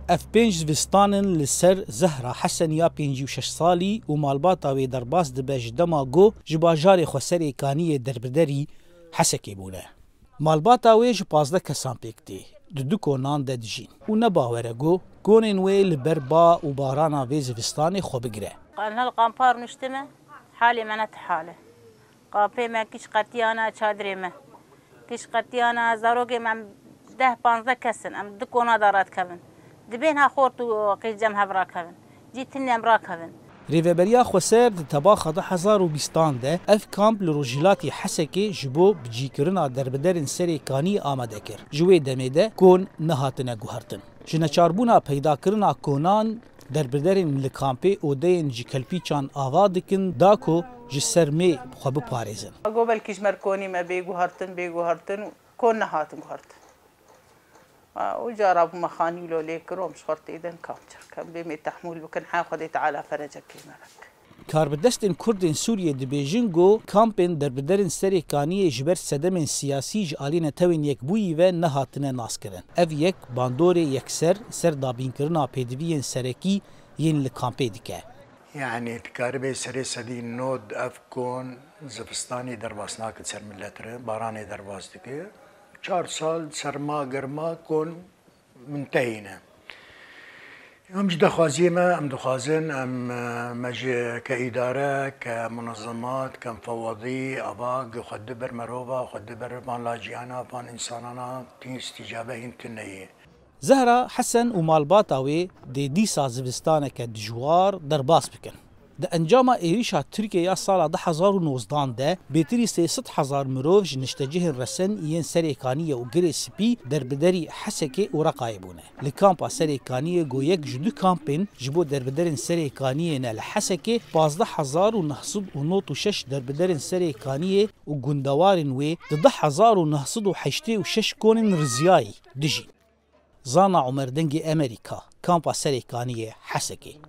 اف پنج وستانن لسر زهرا حسن یا 56 سالی و مالباتا وی درباس دبج دما گو جباجار خسر کانی دربدری حسکی بونه. مالباتا وی ج 15 کسان پکتی. دو کنان دجین. و نباوره گو گونن وی لبربا و بارانا وی زوستان خو بگره. قالنا القنفار نشتمه حالي منت حاله. قابي ما كيش قتيانا چادري ما كيش قتيانا زاروجي ما 10-15 كسن ام دكونا دارات كفن دبينها خورتو قيش جمها براكفن جيتني امراكفن ریوبریا خسر د تباخ 2020 ده اف کامپ لروجلاتی حسکی جبو بجیکرنا دربدرن سری کانی آماده کر جوی دمیده کون نهاتنه گوهرتن جنه چاربونا پیدا کرنا کونان دربدرن لکامپی اودین جی کلپی چان آوا دکن داکو جسر می خوب پاريزن قبل كيش مركوني ما بيجوهرتن كون نهاتن جوهرتن وجرب مخاني لو ليكروم شرط اذا كم بيم تحمل بكن حاخذ تعالى فرجك ملك کاربدستن کردن سوریه دبیجنگو کامپن دربدرن سری کانی جبر صدم سیاسی جالین توین یک بوی و نهاتنه ناس کرن اف یک باندور یکسر سر دابین کرنا پیدوین سرکی ین لکامپی دیکه يعني تكاربي سري سدي نود افكون زفستاني درباسناك سر ملتر باراني درباس دكي 4 سال سرما گرما كون منتهينا ام جدا خوازيمه ام دخازن ام مجي كإدارة كمنظمات كمفوضي اباق خدبر مروبا خدبر بان لاجيانا بان انسانانا تين استجابه هنتنيه زهرا حسن و مالباتا وی دی سازوستانه که دجوار درباس بکن. ده انجام ایریشا ترکیه سال 2019 ده بیتری 300,000 مروف نشتجه رسن این سریکانیه و گری سپی دربدری حسکه و رقایبونه. لکامپا سریکانیه گو یک جدو کامپین جبو دربدرن سریکانیه نل حسکه 15,906 دربدرن سریکانیه و گندوارن وی 10,986 کونن رزیایی دجی. زانا عمر دنگی امریکا کامپا سریکانیه حسکی